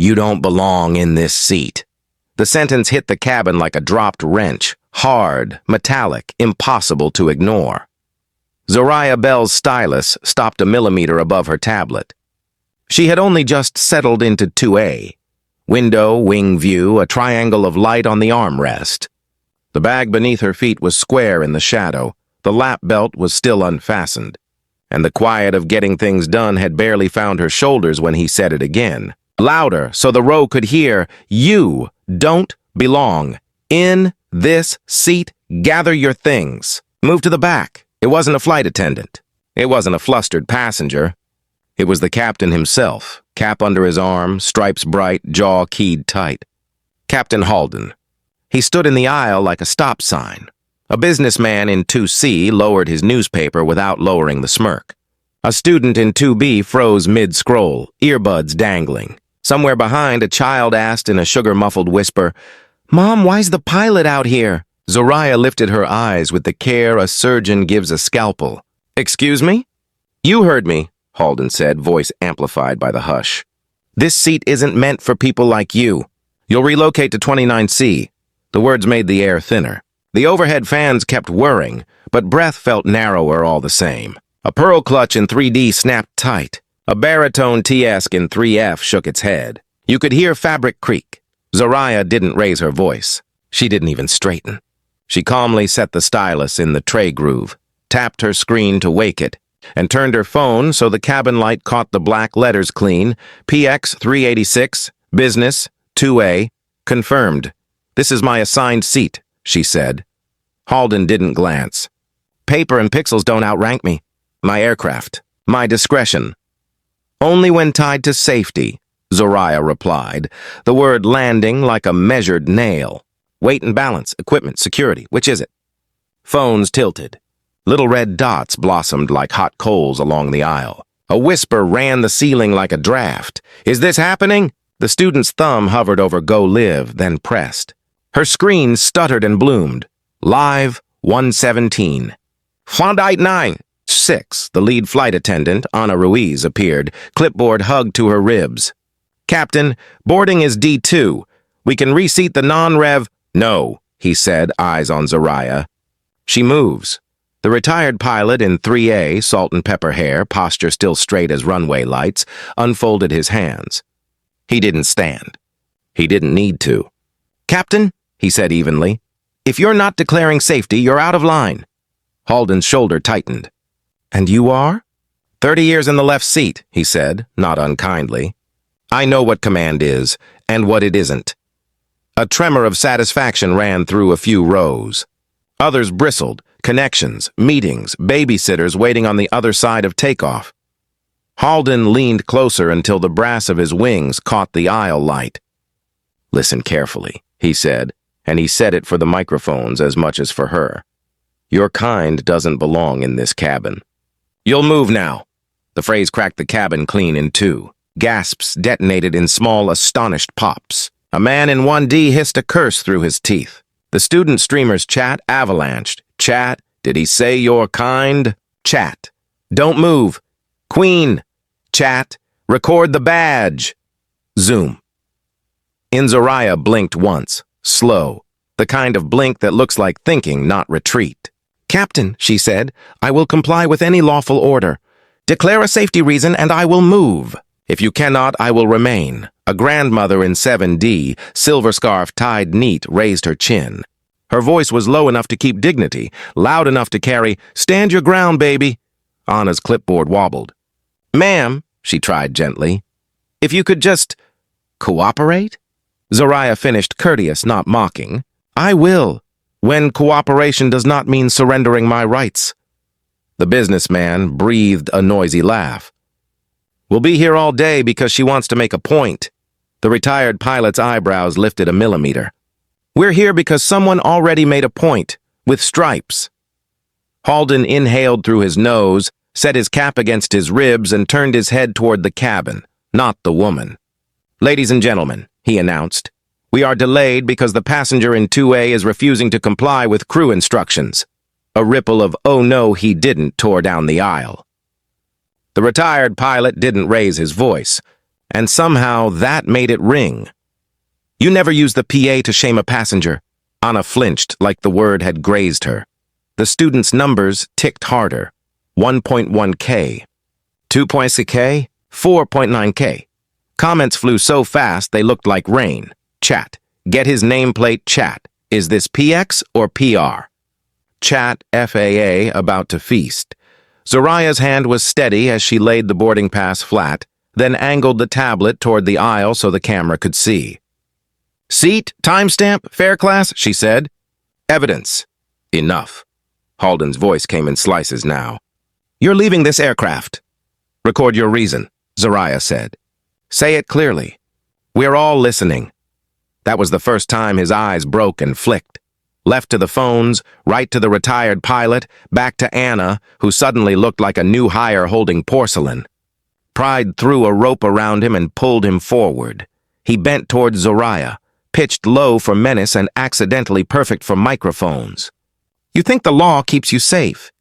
You don't belong in this seat. The sentence hit the cabin like a dropped wrench, hard, metallic, impossible to ignore. Zoriah Bell's stylus stopped a millimeter above her tablet. She had only just settled into 2A. Window, wing view, a triangle of light on the armrest. The bag beneath her feet was square in the shadow. The lap belt was still unfastened. And the quiet of getting things done had barely found her shoulders when he said it again. Louder, so the row could hear, "You don't belong in this seat. Gather your things. Move to the back." It wasn't a flight attendant. It wasn't a flustered passenger. It was the captain himself, cap under his arm, stripes bright, jaw keyed tight. Captain Halden. He stood in the aisle like a stop sign. A businessman in 2C lowered his newspaper without lowering the smirk. A student in 2B froze mid-scroll, earbuds dangling. Somewhere behind, a child asked in a sugar-muffled whisper, "Mom, why's the pilot out here?" Zoriah lifted her eyes with the care a surgeon gives a scalpel. "Excuse me?" "You heard me," Halden said, voice amplified by the hush. "This seat isn't meant for people like you. You'll relocate to 29C. The words made the air thinner. The overhead fans kept whirring, but breath felt narrower all the same. A pearl clutch in 3D snapped tight. A baritone T-esque in 3F shook its head. You could hear fabric creak. Zoriah didn't raise her voice. She didn't even straighten. She calmly set the stylus in the tray groove, tapped her screen to wake it, and turned her phone so the cabin light caught the black letters clean. PX 386, business, 2A, confirmed. "This is my assigned seat," she said. Halden didn't glance. "Paper and pixels don't outrank me. My aircraft, my discretion." "Only when tied to safety," Zoriah replied, the word landing like a measured nail. "Weight and balance, equipment, security, which is it?" Phones tilted. Little red dots blossomed like hot coals along the aisle. A whisper ran the ceiling like a draft. "Is this happening?" The student's thumb hovered over Go Live, then pressed. Her screen stuttered and bloomed. Live 117. Flight 9-6, the lead flight attendant, Ana Ruiz, appeared, clipboard hugged to her ribs. "Captain, boarding is D2. We can reseat the non-rev—" "No," he said, eyes on Zoriah. "She moves." The retired pilot in 3A, salt and pepper hair, posture still straight as runway lights, unfolded his hands. He didn't stand. He didn't need to. "Captain," he said evenly, "if you're not declaring safety, you're out of line." Halden's shoulder tightened. "And you are?" 30 years in the left seat, he said, not unkindly. "I know what command is, and what it isn't." A tremor of satisfaction ran through a few rows. Others bristled, connections, meetings, babysitters waiting on the other side of takeoff. Halden leaned closer until the brass of his wings caught the aisle light. "Listen carefully," he said, and he said it for the microphones as much as for her. "Your kind doesn't belong in this cabin." "You'll move now." The phrase cracked the cabin clean in two. Gasps detonated in small, astonished pops. A man in 1D hissed a curse through his teeth. The student streamer's chat avalanched. Chat, did he say you're kind? Chat, don't move. Queen. Chat, record the badge. Zoom. Zoriah blinked once, slow, the kind of blink that looks like thinking, not retreat. "Captain," she said, "I will comply with any lawful order. Declare a safety reason and I will move. If you cannot, I will remain." A grandmother in 7D, silver scarf tied neat, raised her chin. Her voice was low enough to keep dignity, loud enough to carry, "Stand your ground, baby." Anna's clipboard wobbled. "Ma'am," she tried gently, "if you could just cooperate?" Zoriah finished courteous, not mocking. "I will, when cooperation does not mean surrendering my rights." The businessman breathed a noisy laugh. "We'll be here all day because she wants to make a point." The retired pilot's eyebrows lifted a millimeter. "We're here because someone already made a point, with stripes." Halden inhaled through his nose, set his cap against his ribs, and turned his head toward the cabin, not the woman. "Ladies and gentlemen," he announced, "we are delayed because the passenger in 2A is refusing to comply with crew instructions." A ripple of "oh no, he didn't" tore down the aisle. The retired pilot didn't raise his voice. And somehow that made it ring. You never use the PA to shame a passenger. Anna flinched like the word had grazed her. The student's numbers ticked harder. 1.1K. 2.6K. 4.9K. Comments flew so fast they looked like rain. Chat. Get his nameplate chat. Is this PX or PR? Chat FAA about to feast. Zoraya's hand was steady as she laid the boarding pass flat, then angled the tablet toward the aisle so the camera could see. Seat, timestamp, fare class, she said. Evidence. Enough. Halden's voice came in slices now. You're leaving this aircraft. Record your reason, Zoraya said. Say it clearly. We're all listening. That was the first time his eyes broke and flicked. Left to the phones, right to the retired pilot, back to Anna, who suddenly looked like a new hire holding porcelain. Pride threw a rope around him and pulled him forward. He bent toward Zoraya, pitched low for menace and accidentally perfect for microphones. You think the law keeps you safe?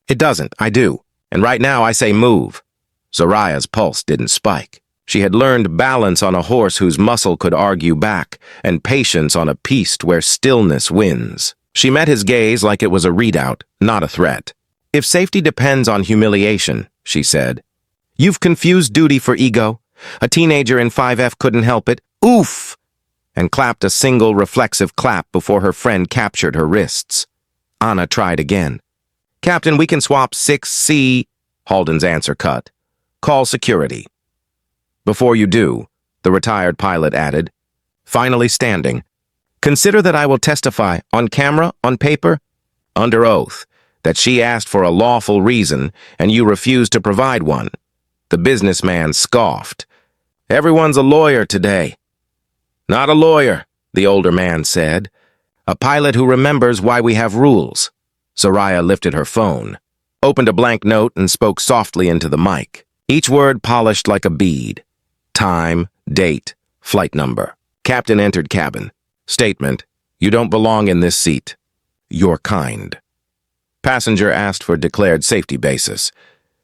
It doesn't, I do. And right now I say move. Zoraya's pulse didn't spike. She had learned balance on a horse whose muscle could argue back, and patience on a piste where stillness wins. She met his gaze like it was a readout, not a threat. If safety depends on humiliation, she said. You've confused duty for ego. A teenager in 5F couldn't help it. Oof! And clapped a single reflexive clap before her friend captured her wrists. Anna tried again. Captain, we can swap 6C, Halden's answer cut. Call security. Before you do, the retired pilot added, finally standing, consider that I will testify, on camera, on paper, under oath, that she asked for a lawful reason and you refused to provide one. The businessman scoffed. Everyone's a lawyer today. Not a lawyer, the older man said. A pilot who remembers why we have rules. Zoraya lifted her phone, opened a blank note and spoke softly into the mic. Each word polished like a bead. Time, date, flight number. Captain entered cabin. Statement, you don't belong in this seat. You're kind. Passenger asked for declared safety basis.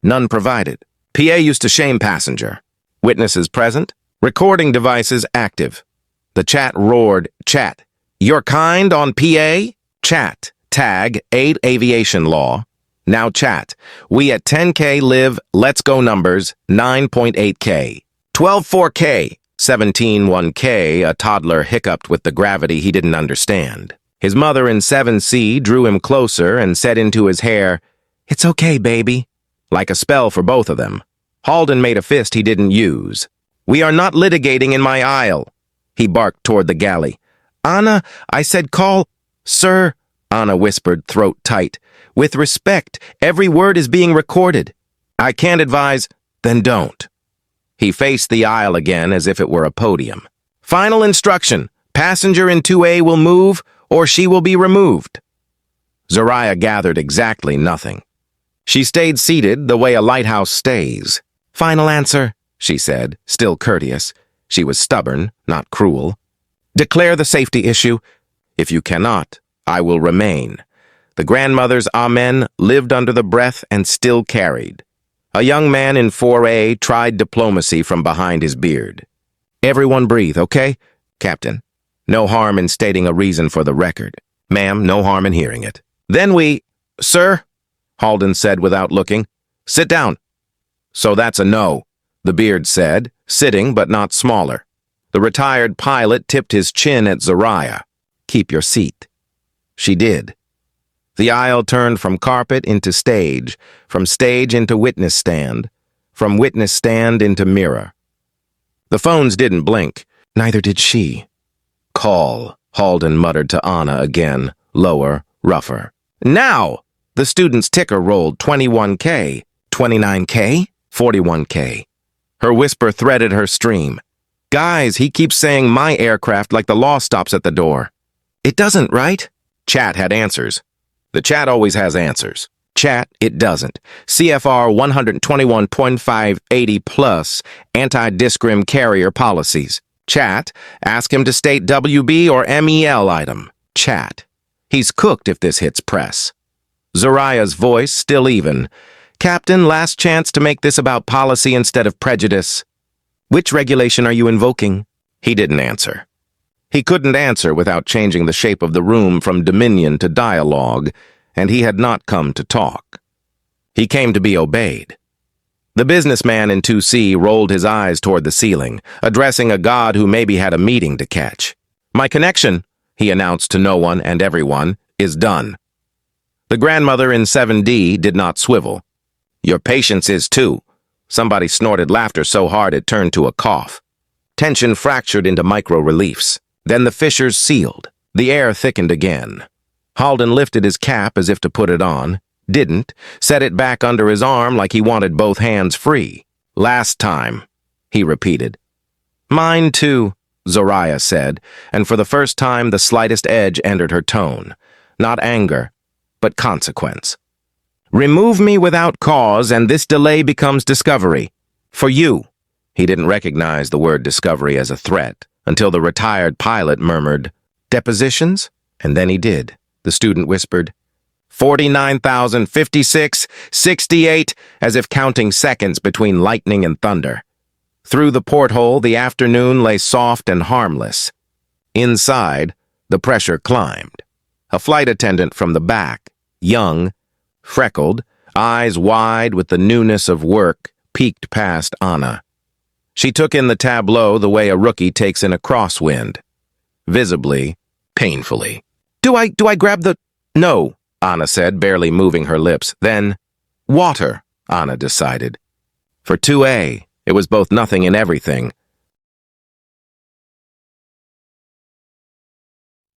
None provided. PA used to shame passenger. Witnesses present. Recording devices active. The chat roared, chat. You're kind on PA? Chat. Tag, 8 aviation law. Now chat. We at 10K live, let's go numbers, 9.8K. 12.4K, 17.1K, a toddler hiccuped with the gravity he didn't understand. His mother in 7C drew him closer and said into his hair, It's okay, baby. Like a spell for both of them. Halden made a fist he didn't use. We are not litigating in my aisle. He barked toward the galley. Anna, I said call. Sir, Anna whispered, throat tight. With respect, every word is being recorded. I can't advise, then don't. He faced the aisle again as if it were a podium. Final instruction. Passenger in 2A will move, or she will be removed. Zoraya gathered exactly nothing. She stayed seated the way a lighthouse stays. Final answer, she said, still courteous. She was stubborn, not cruel. Declare the safety issue. If you cannot, I will remain. The grandmother's amen lived under the breath and still carried. A young man in 4A tried diplomacy from behind his beard. Everyone breathe, okay? Captain, no harm in stating a reason for the record. Ma'am, no harm in hearing it. Then we... Sir, Halden said without looking. Sit down. So that's a no, the beard said, sitting but not smaller. The retired pilot tipped his chin at Zoraya. Keep your seat. She did. The aisle turned from carpet into stage, from stage into witness stand, from witness stand into mirror. The phones didn't blink, neither did she. Call, Halden muttered to Anna again, lower, rougher. Now! The student's ticker rolled 21K, 29K, 41K. Her whisper threaded her stream. Guys, he keeps saying my aircraft like the law stops at the door. It doesn't, right? Chat had answers. The chat always has answers. Chat, it doesn't. CFR 121.580 plus anti-discrim carrier policies. Chat, ask him to state WB or MEL item. Chat. He's cooked if this hits press. Zoraya's voice still even. Captain, last chance to make this about policy instead of prejudice. Which regulation are you invoking? He didn't answer. He couldn't answer without changing the shape of the room from dominion to dialogue, and he had not come to talk. He came to be obeyed. The businessman in 2C rolled his eyes toward the ceiling, addressing a god who maybe had a meeting to catch. "My connection," he announced to no one and everyone, "is done." The grandmother in 7D did not swivel. "Your patience is too." Somebody snorted laughter so hard it turned to a cough. Tension fractured into micro-reliefs. Then the fissures sealed. The air thickened again. Halden lifted his cap as if to put it on, didn't, set it back under his arm like he wanted both hands free. "Last time," he repeated. "Mine too," Zoraya said, and for the first time the slightest edge entered her tone. Not anger, but consequence. "Remove me without cause, and this delay becomes discovery. For you." He didn't recognize the word discovery as a threat until the retired pilot murmured, "Depositions?" And then he did. The student whispered, 49,056, 68, as if counting seconds between lightning and thunder. Through the porthole, the afternoon lay soft and harmless. Inside, the pressure climbed. A flight attendant from the back, young, freckled, eyes wide with the newness of work, peeked past Anna. She took in the tableau the way a rookie takes in a crosswind. Visibly, painfully. Do I grab the... No, Anna said, barely moving her lips. Then, water, Anna decided. For 2A, it was both nothing and everything.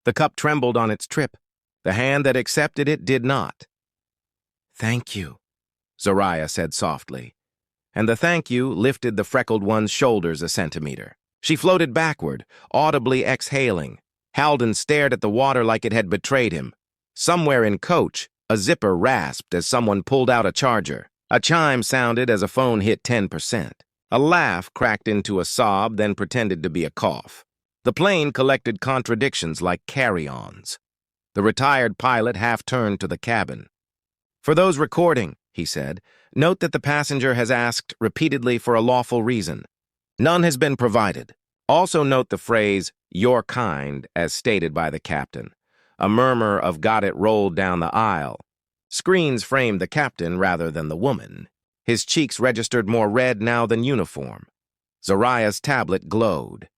The cup trembled on its trip. The hand that accepted it did not. "Thank you," Zoraya said softly. And the thank you lifted the freckled one's shoulders a centimeter. She floated backward, audibly exhaling. Halden stared at the water like it had betrayed him. Somewhere in coach, a zipper rasped as someone pulled out a charger. A chime sounded as a phone hit 10%. A laugh cracked into a sob, then pretended to be a cough. The plane collected contradictions like carry-ons. The retired pilot half-turned to the cabin. "For those recording," he said, "note that the passenger has asked repeatedly for a lawful reason. None has been provided. Also note the phrase, 'your kind,' as stated by the captain. A murmur of got it rolled down the aisle. Screens framed the captain rather than the woman. His cheeks registered more red now than uniform. Zoraya's tablet glowed.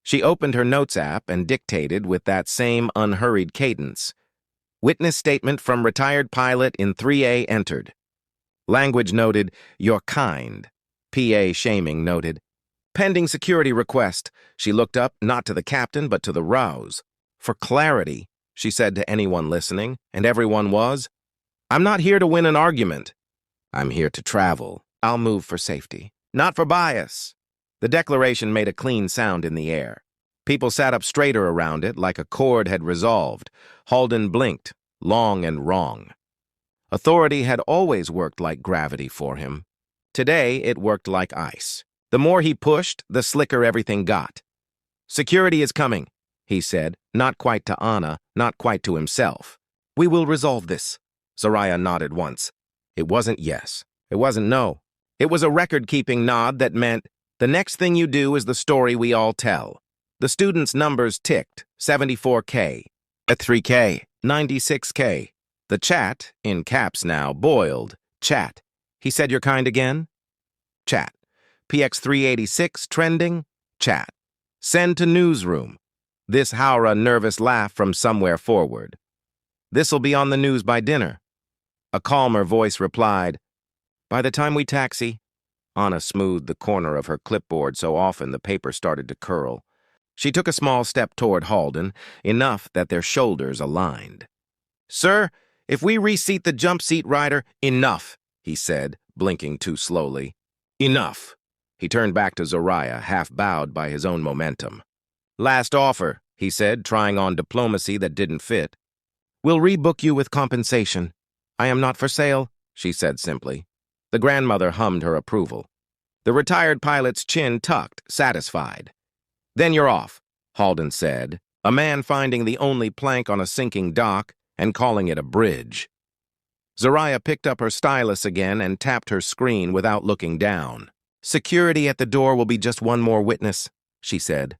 She opened her notes app and dictated with that same unhurried cadence. Witness statement from retired pilot in 3A entered. Language noted, "your kind." PA shaming noted. Pending security request. She looked up, not to the captain, but to the rouse. For clarity, she said to anyone listening, and everyone was, "I'm not here to win an argument. I'm here to travel. I'll move for safety, not for bias." The declaration made a clean sound in the air. People sat up straighter around it like a chord had resolved. Halden blinked, long and wrong. Authority had always worked like gravity for him. Today, it worked like ice. The more he pushed, the slicker everything got. "Security is coming," he said, not quite to Anna, not quite to himself. "We will resolve this." Zoraya nodded once. It wasn't yes. It wasn't no. It was a record-keeping nod that meant, the next thing you do is the story we all tell. The students' numbers ticked, 74K, at 3K, 96K. The chat, in caps now, boiled. Chat. He said your kind again? Chat. PX 386 trending? Chat. Send to newsroom. This Haura nervous laugh from somewhere forward. This'll be on the news by dinner. A calmer voice replied, "By the time we taxi." Anna smoothed the corner of her clipboard so often the paper started to curl. She took a small step toward Halden, enough that their shoulders aligned. "Sir, if we reseat the jump seat rider..." "Enough," he said, blinking too slowly. "Enough." He turned back to Zoraya, half-bowed by his own momentum. "Last offer," he said, trying on diplomacy that didn't fit. "We'll rebook you with compensation." "I am not for sale," she said simply. The grandmother hummed her approval. The retired pilot's chin tucked, satisfied. "Then you're off," Halden said, a man finding the only plank on a sinking dock and calling it a bridge. Zoraya picked up her stylus again and tapped her screen without looking down. Security at the door will be just one more witness, she said.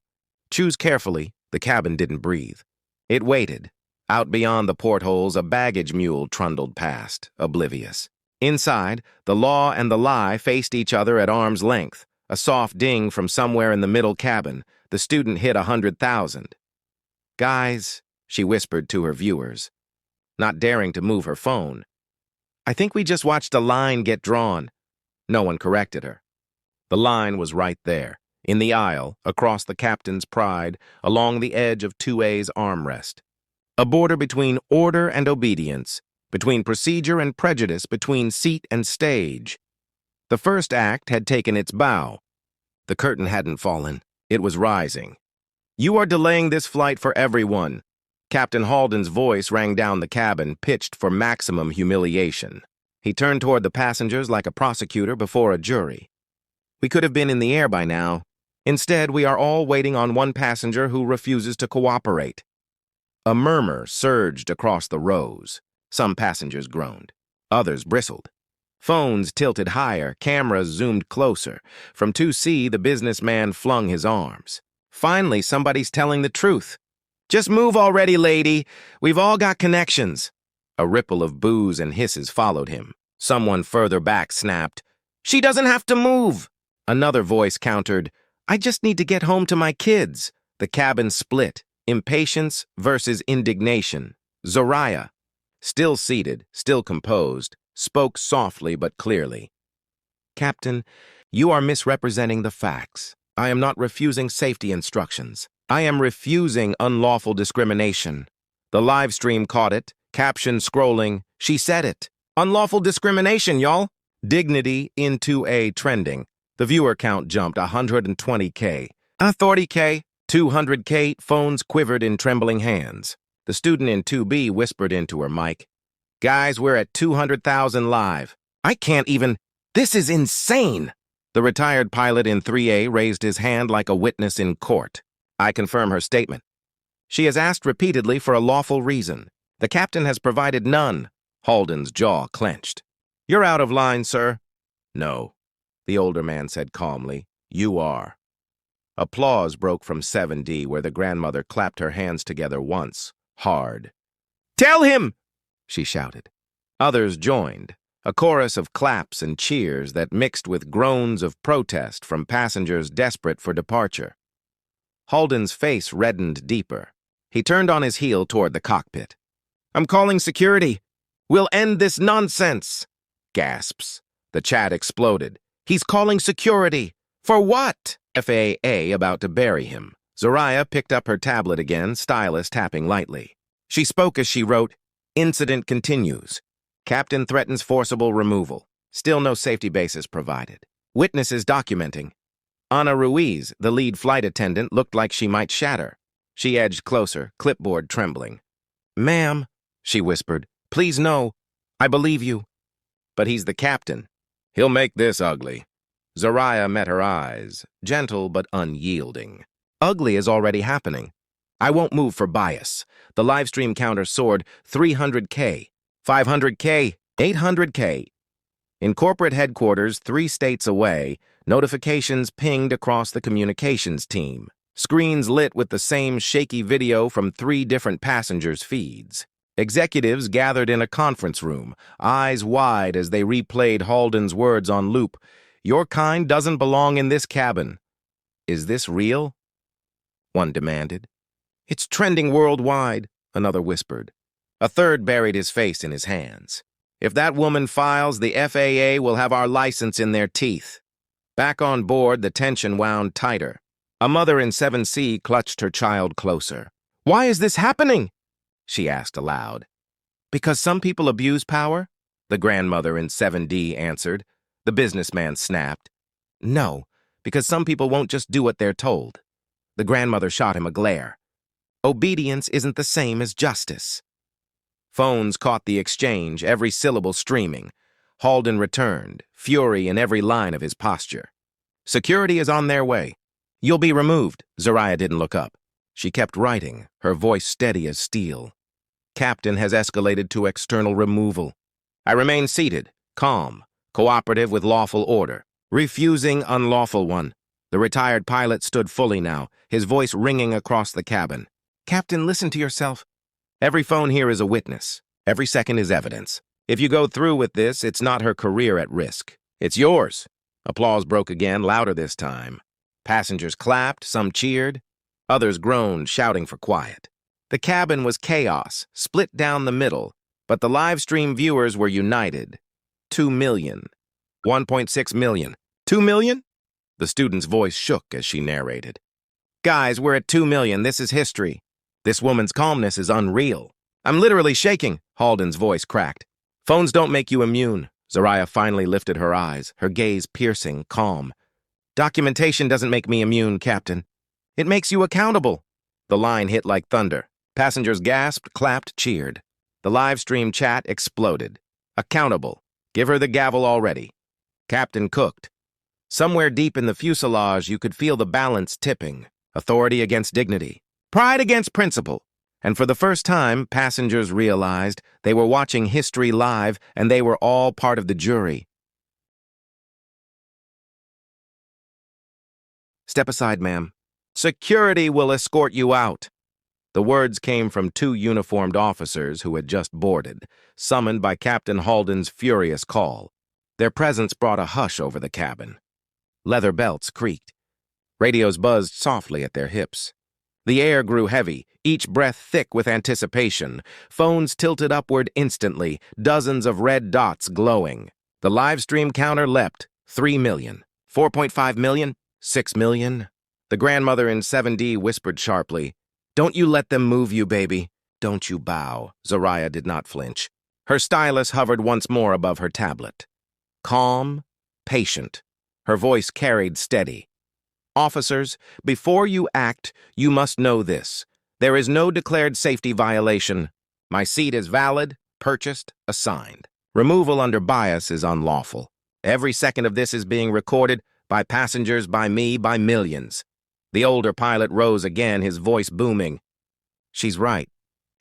Choose carefully. The cabin didn't breathe. It waited. Out beyond the portholes, a baggage mule trundled past, oblivious. Inside, the law and the lie faced each other at arm's length. A soft ding from somewhere in the middle cabin. The student hit 100,000. Guys, she whispered to her viewers, not daring to move her phone. I think we just watched a line get drawn. No one corrected her. The line was right there, in the aisle, across the captain's pride, along the edge of 2A's armrest. A border between order and obedience, between procedure and prejudice, between seat and stage. The first act had taken its bow. The curtain hadn't fallen. It was rising. You are delaying this flight for everyone. Captain Halden's voice rang down the cabin, pitched for maximum humiliation. He turned toward the passengers like a prosecutor before a jury. We could have been in the air by now. Instead, we are all waiting on one passenger who refuses to cooperate. A murmur surged across the rows. Some passengers groaned. Others bristled. Phones tilted higher, cameras zoomed closer. From 2C, the businessman flung his arms. Finally, somebody's telling the truth. Just move already, lady. We've all got connections. A ripple of boos and hisses followed him. Someone further back snapped, She doesn't have to move. Another voice countered, I just need to get home to my kids. The cabin split. Impatience versus indignation. Zoriah, still seated, still composed, spoke softly but clearly. Captain, you are misrepresenting the facts. I am not refusing safety instructions. I am refusing unlawful discrimination. The live stream caught it, caption scrolling, she said it. Unlawful discrimination, y'all. Dignity into a trending. The viewer count jumped 120K. 30K, 200K, phones quivered in trembling hands. The student in 2B whispered into her mic, Guys, we're at 200,000 live. I can't even... This is insane! The retired pilot in 3A raised his hand like a witness in court. I confirm her statement. She has asked repeatedly for a lawful reason. The captain has provided none. Halden's jaw clenched. You're out of line, sir. No, the older man said calmly. You are. Applause broke from 7D, where the grandmother clapped her hands together once, hard. Tell him! She shouted. Others joined, a chorus of claps and cheers that mixed with groans of protest from passengers desperate for departure. Halden's face reddened deeper. He turned on his heel toward the cockpit. I'm calling security. We'll end this nonsense. Gasps. The chat exploded. He's calling security. For what? FAA about to bury him. Zoriah picked up her tablet again, stylus tapping lightly. She spoke as she wrote, Incident continues. Captain threatens forcible removal. Still no safety basis provided. Witnesses documenting. Ana Ruiz, the lead flight attendant, looked like she might shatter. She edged closer, clipboard trembling. Ma'am, she whispered, please no. I believe you. But he's the captain. He'll make this ugly. Zoriah met her eyes, gentle but unyielding. Ugly is already happening. I won't move for bias. The livestream counter soared 300K, 500K, 800K. In corporate headquarters 3 states away, notifications pinged across the communications team. Screens lit with the same shaky video from 3 different passengers' feeds. Executives gathered in a conference room, eyes wide as they replayed Halden's words on loop. Your kind doesn't belong in this cabin. Is this real? One demanded. It's trending worldwide, another whispered. A third buried his face in his hands. If that woman files, the FAA will have our license in their teeth. Back on board, the tension wound tighter. A mother in 7C clutched her child closer. Why is this happening? She asked aloud. Because some people abuse power? The grandmother in 7D answered. The businessman snapped. No, because some people won't just do what they're told. The grandmother shot him a glare. Obedience isn't the same as justice. Phones caught the exchange, every syllable streaming. Halden returned, fury in every line of his posture. Security is on their way. You'll be removed. Zoriah didn't look up. She kept writing, her voice steady as steel. Captain has escalated to external removal. I remain seated, calm, cooperative with lawful order. Refusing unlawful one. The retired pilot stood fully now, his voice ringing across the cabin. Captain, listen to yourself. Every phone here is a witness. Every second is evidence. If you go through with this, it's not her career at risk. It's yours. Applause broke again, louder this time. Passengers clapped, some cheered. Others groaned, shouting for quiet. The cabin was chaos, split down the middle, but the live stream viewers were united. 2 million. 1.6 million. 2 million? The student's voice shook as she narrated. Guys, we're at 2 million. This is history. This woman's calmness is unreal. I'm literally shaking, Halden's voice cracked. Phones don't make you immune. Zariah finally lifted her eyes, her gaze piercing, calm. Documentation doesn't make me immune, Captain. It makes you accountable. The line hit like thunder. Passengers gasped, clapped, cheered. The live stream chat exploded. Accountable. Give her the gavel already. Captain cooked. Somewhere deep in the fuselage, you could feel the balance tipping. Authority against dignity. Pride against principle. And for the first time, passengers realized they were watching history live and they were all part of the jury. Step aside, ma'am. Security will escort you out. The words came from 2 uniformed officers who had just boarded, summoned by Captain Halden's furious call. Their presence brought a hush over the cabin. Leather belts creaked. Radios buzzed softly at their hips. The air grew heavy, each breath thick with anticipation. Phones tilted upward instantly, dozens of red dots glowing. The live stream counter leapt. 3 million. 4.5 million. 6 million. The grandmother in 7D whispered sharply, Don't you let them move you, baby. Don't you bow. Zariah did not flinch. Her stylus hovered once more above her tablet. Calm, patient. Her voice carried steady. Officers, before you act, you must know this. There is no declared safety violation. My seat is valid, purchased, assigned. Removal under bias is unlawful. Every second of this is being recorded by passengers, by me, by millions. The older pilot rose again, his voice booming. She's right.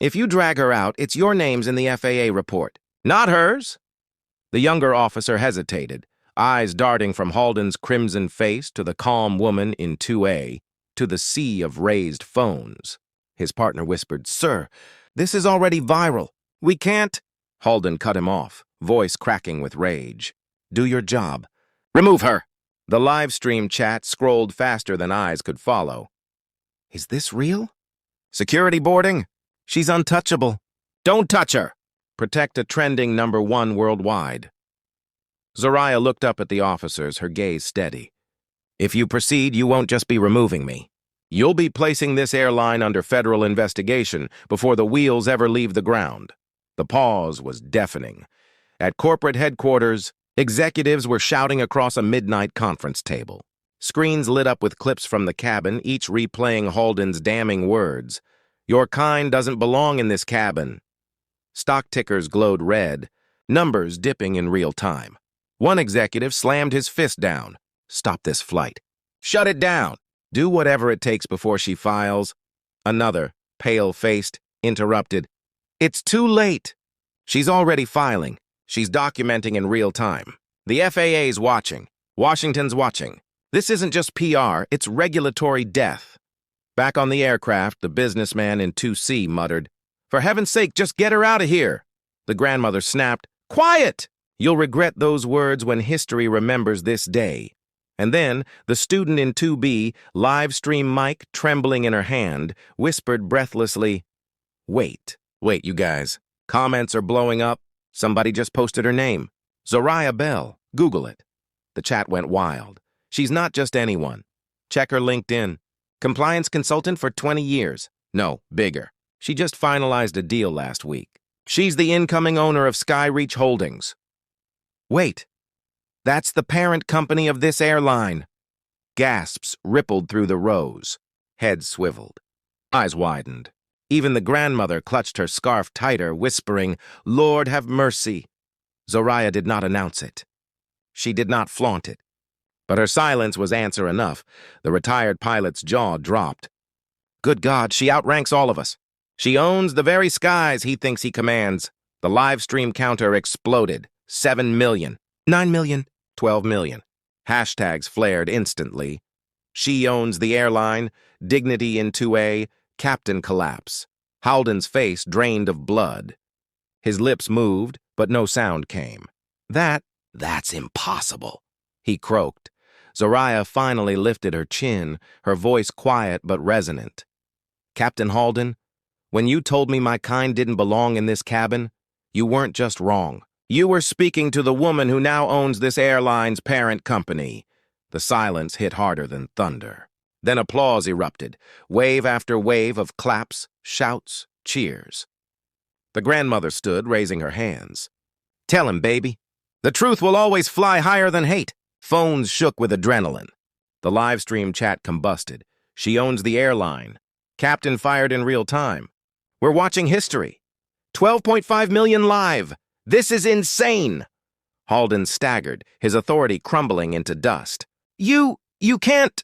If you drag her out, it's your names in the FAA report, not hers. The younger officer hesitated, eyes darting from Halden's crimson face to the calm woman in 2A, to the sea of raised phones. His partner whispered, Sir, this is already viral. We can't. Halden cut him off, voice cracking with rage. Do your job. Remove her. The live stream chat scrolled faster than eyes could follow. Is this real? Security boarding? She's untouchable. Don't touch her. Protect a trending #1 worldwide. Zariah looked up at the officers, her gaze steady. If you proceed, you won't just be removing me. You'll be placing this airline under federal investigation before the wheels ever leave the ground. The pause was deafening. At corporate headquarters, executives were shouting across a midnight conference table. Screens lit up with clips from the cabin, each replaying Halden's damning words. Your kind doesn't belong in this cabin. Stock tickers glowed red, numbers dipping in real time. One executive slammed his fist down. Stop this flight. Shut it down. Do whatever it takes before she files. Another, pale-faced, interrupted. It's too late. She's already filing. She's documenting in real time. The FAA's watching. Washington's watching. This isn't just PR, it's regulatory death. Back on the aircraft, the businessman in 2C muttered, For heaven's sake, just get her out of here. The grandmother snapped, Quiet! You'll regret those words when history remembers this day. And then, the student in 2B, live stream mic trembling in her hand, whispered breathlessly, Wait, you guys. Comments are blowing up. Somebody just posted her name. Zariah Bell. Google it. The chat went wild. She's not just anyone. Check her LinkedIn. Compliance consultant for 20 years. No, bigger. She just finalized a deal last week. She's the incoming owner of Skyreach Holdings. Wait. That's the parent company of this airline. Gasps rippled through the rows. Heads swiveled. Eyes widened. Even the grandmother clutched her scarf tighter, whispering, Lord have mercy. Zariah did not announce it. She did not flaunt it. But her silence was answer enough. The retired pilot's jaw dropped. Good God, she outranks all of us. She owns the very skies he thinks he commands. The live stream counter exploded. 7 million. 9 million. 12 million. Hashtags flared instantly. She owns the airline, dignity in 2A, captain collapse. Halden's face drained of blood. His lips moved, but no sound came. That's impossible, he croaked. Zariah finally lifted her chin, her voice quiet but resonant. Captain Halden, when you told me my kind didn't belong in this cabin, you weren't just wrong. You were speaking to the woman who now owns this airline's parent company. The silence hit harder than thunder. Then applause erupted, wave after wave of claps, shouts, cheers. The grandmother stood, raising her hands. Tell him, baby. The truth will always fly higher than hate. Phones shook with adrenaline. The live stream chat combusted. She owns the airline. Captain fired in real time. We're watching history. 12.5 million live. This is insane. Halden staggered, his authority crumbling into dust. You can't.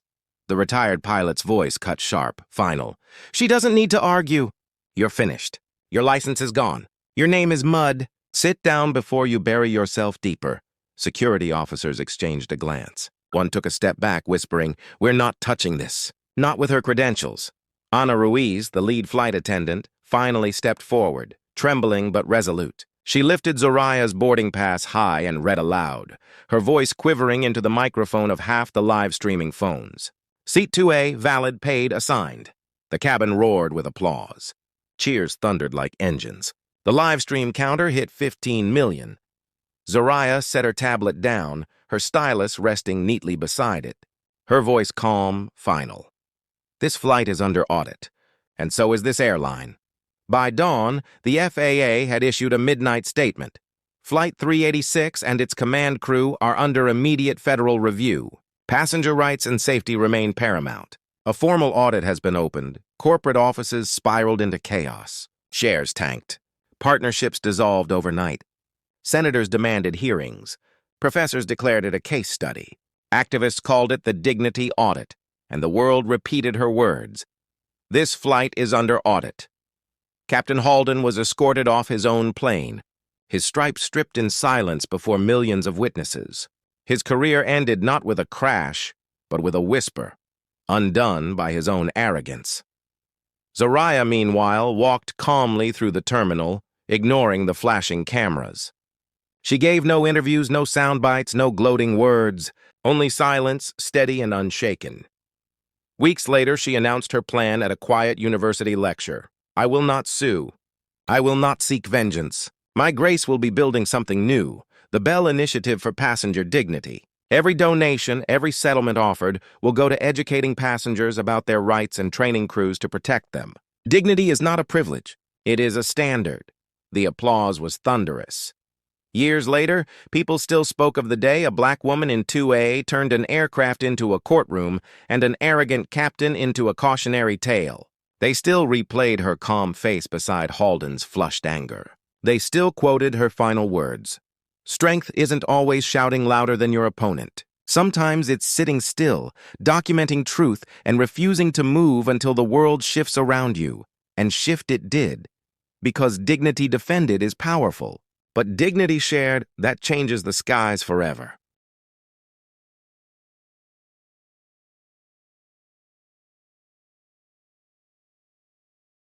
The retired pilot's voice cut sharp, final. She doesn't need to argue. You're finished. Your license is gone. Your name is mud. Sit down before you bury yourself deeper. Security officers exchanged a glance. One took a step back, whispering, We're not touching this. Not with her credentials. Ana Ruiz, the lead flight attendant, finally stepped forward, trembling but resolute. She lifted Zariah's boarding pass high and read aloud, her voice quivering into the microphone of half the live streaming phones. Seat 2A, valid, paid, assigned. The cabin roared with applause. Cheers thundered like engines. The live stream counter hit 15 million. Zariah set her tablet down, her stylus resting neatly beside it. Her voice calm, final. This flight is under audit, and so is this airline. By dawn, the FAA had issued a midnight statement. Flight 386 and its command crew are under immediate federal review. Passenger rights and safety remain paramount. A formal audit has been opened. Corporate offices spiraled into chaos. Shares tanked. Partnerships dissolved overnight. Senators demanded hearings. Professors declared it a case study. Activists called it the dignity audit, and the world repeated her words. This flight is under audit. Captain Halden was escorted off his own plane, his stripes stripped in silence before millions of witnesses. His career ended not with a crash, but with a whisper, undone by his own arrogance. Zariah, meanwhile, walked calmly through the terminal, ignoring the flashing cameras. She gave no interviews, no sound bites, no gloating words, only silence, steady and unshaken. Weeks later, she announced her plan at a quiet university lecture. I will not sue. I will not seek vengeance. My grace will be building something new, the Bell Initiative for Passenger Dignity. Every donation, every settlement offered will go to educating passengers about their rights and training crews to protect them. Dignity is not a privilege. It is a standard. The applause was thunderous. Years later, people still spoke of the day a black woman in 2A turned an aircraft into a courtroom and an arrogant captain into a cautionary tale. They still replayed her calm face beside Halden's flushed anger. They still quoted her final words. Strength isn't always shouting louder than your opponent. Sometimes it's sitting still, documenting truth, and refusing to move until the world shifts around you. And shift it did. Because dignity defended is powerful. But dignity shared, that changes the skies forever.